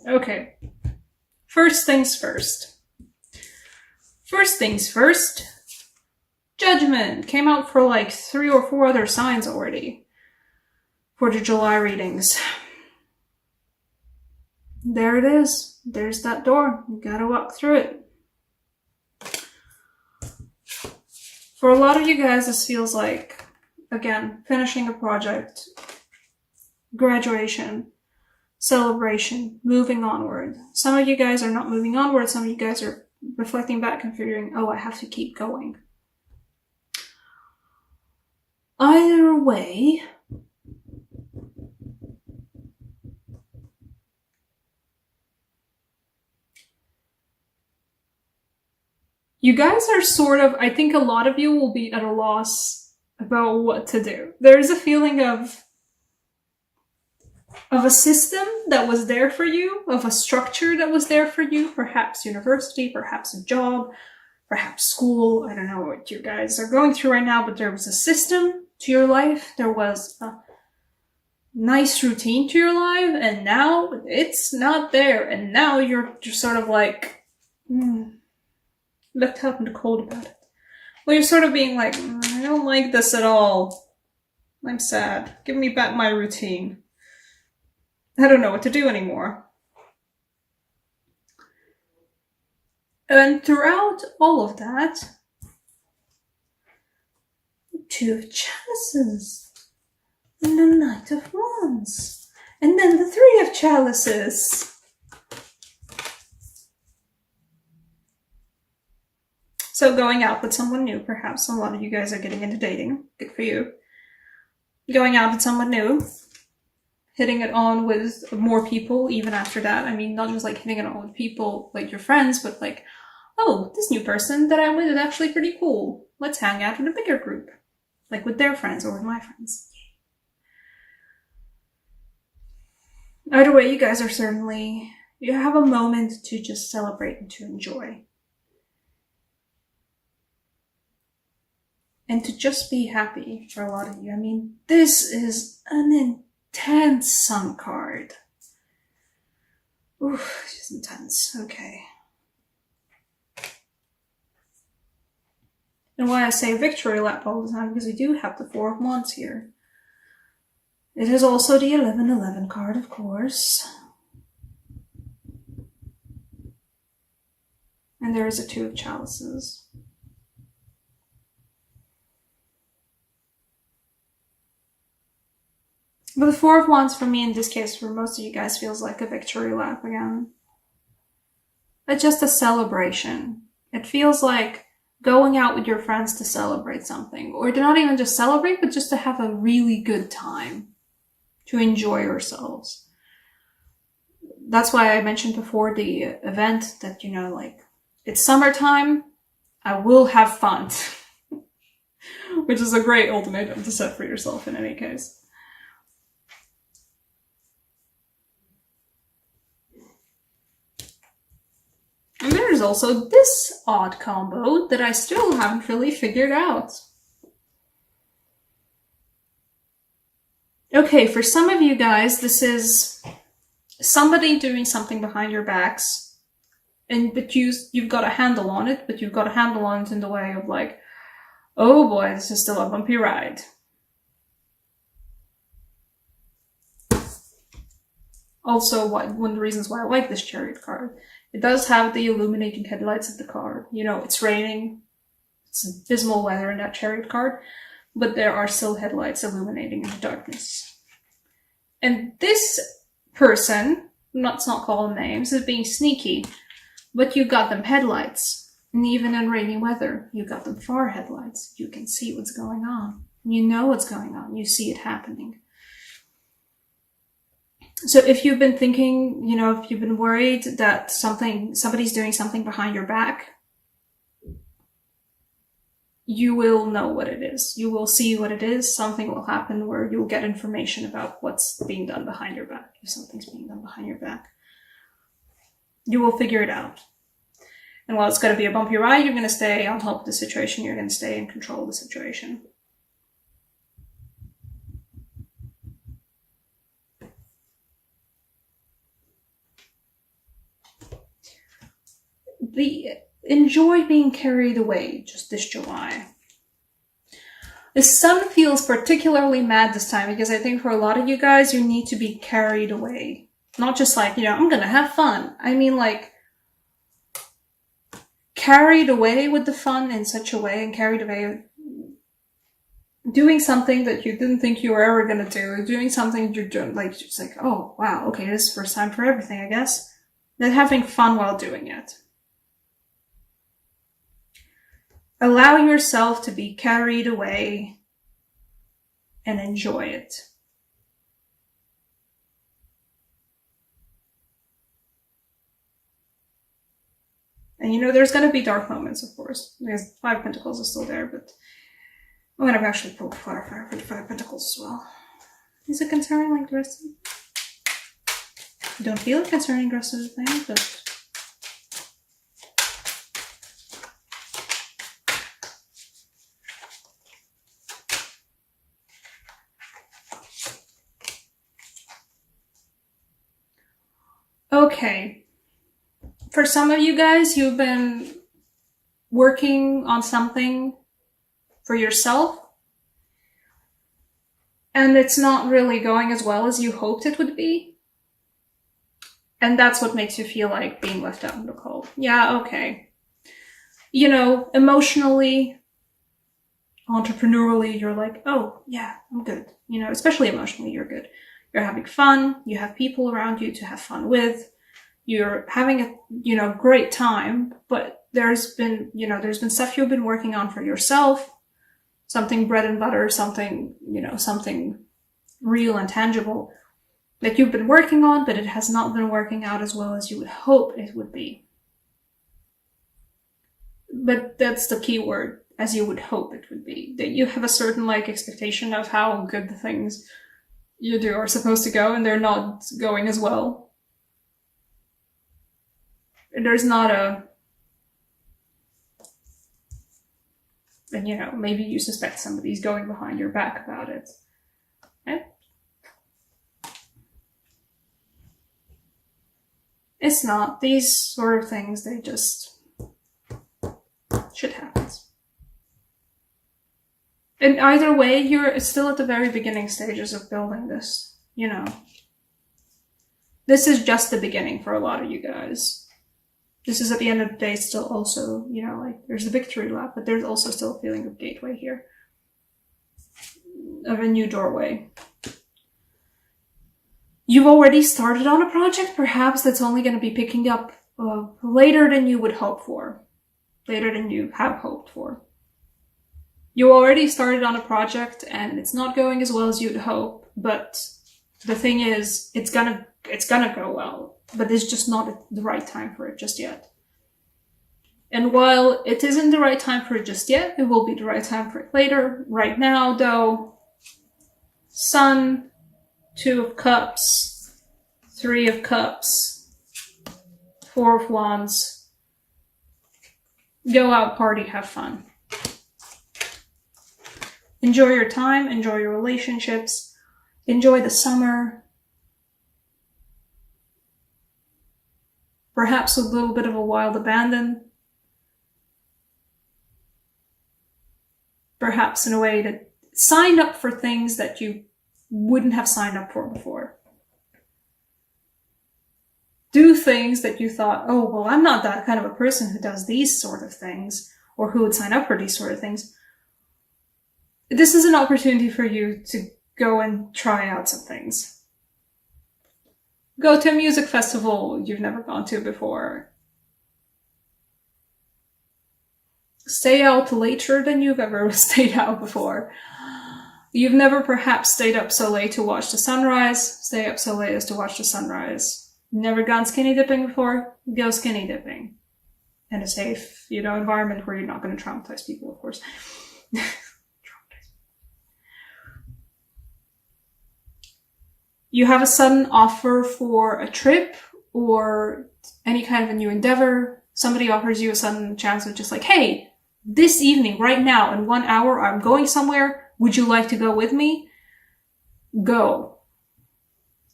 Okay. First things first. First things first. Judgment came out for like 3 or 4 other signs already for the July readings. There it is. There's that door. You gotta walk through it. For a lot of you guys, this feels like, again, finishing a project, graduation, celebration, moving onward. Some of you guys are not moving onward. Some of you guys are reflecting back and figuring, oh, I have to keep going. Either way, you guys are sort of, I think a lot of you will be at a loss about what to do. There's a feeling of a system that was there for you, of a structure that was there for you, perhaps university, perhaps a job, perhaps school. I don't know what you guys are going through right now, but there was a system to your life. There was a nice routine to your life, and now it's not there. And now you're just sort of like, left out in the cold about it. Well, you're sort of being like, I don't like this at all. I'm sad. Give me back my routine. I don't know what to do anymore. And throughout all of that, 2 of Chalices, and the Knight of Wands, and then the 3 of Chalices. So going out with someone new, perhaps a lot of you guys are getting into dating. Good for you. Going out with someone new. Hitting it on with more people even after that. I mean, not just like hitting it on with people like your friends, but like, oh, this new person that I'm with is actually pretty cool. Let's hang out in a bigger group. Like with their friends or with my friends. Either way, you guys are certainly, you have a moment to just celebrate and to enjoy. And to just be happy for a lot of you. I mean, this is an intense sun card. Ooh, she's intense. Okay. And why I say victory lap all the time, because we do have the 4 of Wands here. It is also the 11-11 card, of course. And there is a 2 of Chalices. But the 4 of Wands for me in this case, for most of you guys, feels like a victory lap again. It's just a celebration. It feels like going out with your friends to celebrate something. Or to not even just celebrate, but just to have a really good time. To enjoy yourselves. That's why I mentioned before the event that, you know, like, it's summertime, I will have fun. Which is a great ultimatum to set for yourself in any case. And there's also this odd combo that I still haven't really figured out. Okay, for some of you guys, this is somebody doing something behind your backs, but you've got a handle on it, but you've got a handle on it in the way of like, oh boy, this is still a bumpy ride. Also, one of the reasons why I like this Chariot card. It does have the illuminating headlights of the card. You know, it's raining. It's dismal weather in that Chariot card. But there are still headlights illuminating in the darkness. And this person, let's not call them names, is being sneaky. But you got them headlights. And even in rainy weather, you got them far headlights. You can see what's going on. You know what's going on. You see it happening. So if you've been thinking, you know, if you've been worried that somebody's doing something behind your back, you will know what it is. You will see what it is. Something will happen where you'll get information about what's being done behind your back. If something's being done behind your back, you will figure it out. And while it's going to be a bumpy ride, you're going to stay on top of the situation. You're going to stay in control of the situation. enjoy being carried away just this July. The sun feels particularly mad this time because I think for a lot of you guys, you need to be carried away. Not just like, I'm gonna have fun. I mean like, carried away with the fun in such a way, and carried away doing something that you didn't think you were ever gonna do, doing something you're doing, like, just like, oh, wow, okay, this is the first time for everything, I guess. Then having fun while doing it. Allow yourself to be carried away and enjoy it. And there's going to be dark moments, of course, because 5 of Pentacles is still there, but I'm going to actually pull fire for the 5 of Pentacles as well. Is it concerning like the rest of it? I don't feel it concerning the rest of the thing, but... Okay. For some of you guys, you've been working on something for yourself, and it's not really going as well as you hoped it would be. And that's what makes you feel like being left out in the cold. Yeah, okay. Emotionally, entrepreneurially, you're like, oh, yeah, I'm good. Especially emotionally, you're good. You're having fun. You have people around you to have fun with. You're having a, great time, but there's been stuff you've been working on for yourself. Something bread and butter, something, something real and tangible that you've been working on, but it has not been working out as well as you would hope it would be. But that's the key word, as you would hope it would be. That you have a certain, expectation of how good the things you do are supposed to go, and they're not going as well. There's not a... And, maybe you suspect somebody's going behind your back about it. Okay? It's not. These sort of things, they just... shit happens. And either way, you're still at the very beginning stages of building this, This is just the beginning for a lot of you guys. This is at the end of the day still also, there's the victory lap, but there's also still a feeling of gateway here. Of a new doorway. You've already started on a project, perhaps, that's only going to be picking up later than you would hope for. Later than you have hoped for. You already started on a project and it's not going as well as you'd hope, but the thing is, it's gonna go well, but it's just not the right time for it just yet. And while it isn't the right time for it just yet, it will be the right time for it later. Right now, though, Sun, 2 of Cups, 3 of Cups, 4 of Wands. Go out, party, have fun. Enjoy your time, enjoy your relationships, enjoy the summer. Perhaps a little bit of a wild abandon. Perhaps in a way that sign up for things that you wouldn't have signed up for before. Do things that you thought, oh, well, I'm not that kind of a person who does these sort of things, or who would sign up for these sort of things. This is an opportunity for you to go and try out some things. Go to a music festival you've never gone to before. Stay out later than you've ever stayed out before. You've never perhaps stayed up so late to watch the sunrise. Stay up so late as to watch the sunrise. Never gone skinny dipping before? Go skinny dipping. In a safe, environment where you're not going to traumatize people, of course. You have a sudden offer for a trip or any kind of a new endeavor. Somebody offers you a sudden chance of just like, hey, this evening, right now, in 1 hour, I'm going somewhere. Would you like to go with me? Go.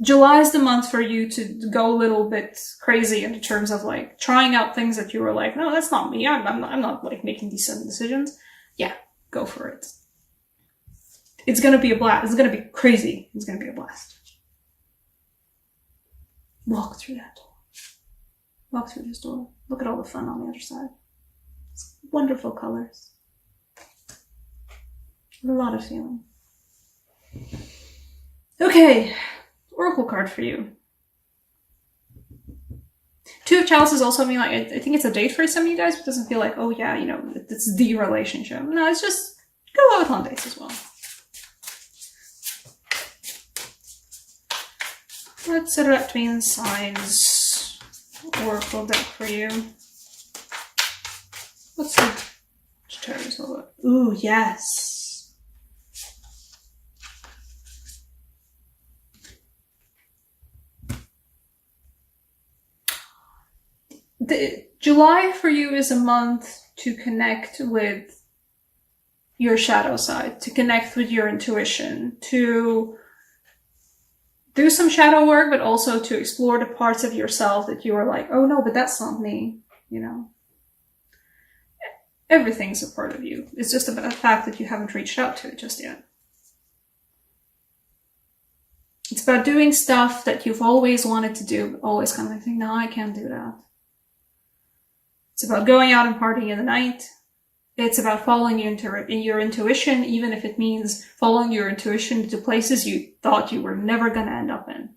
July is the month for you to go a little bit crazy in terms of like trying out things that you were like, no, that's not me. I'm not like making these sudden decisions. Yeah, go for it. It's gonna be a blast. It's gonna be crazy. It's gonna be a blast. Walk through that door. Walk through this door. Look at all the fun on the other side. It's wonderful colors. A lot of feeling. Okay, Oracle card for you. Two of Chalices also mean like, I think it's a date for some of you guys, but it doesn't feel like, oh yeah, you know, it's the relationship. No, it's just go out on dates as well. Let's set it up to be in signs. Oracle deck for you. What's the Sagittarius all about? Ooh, yes. July for you is a month to connect with your shadow side, to connect with your intuition, to do some shadow work, but also to explore the parts of yourself that you are like, oh no, but that's not me, you know. Everything's a part of you. It's just about the fact that you haven't reached out to it just yet. It's about doing stuff that you've always wanted to do, but always kind of like, no, I can't do that. It's about going out and partying in the night. It's about following your intuition, even if it means following your intuition to places you thought you were never going to end up in.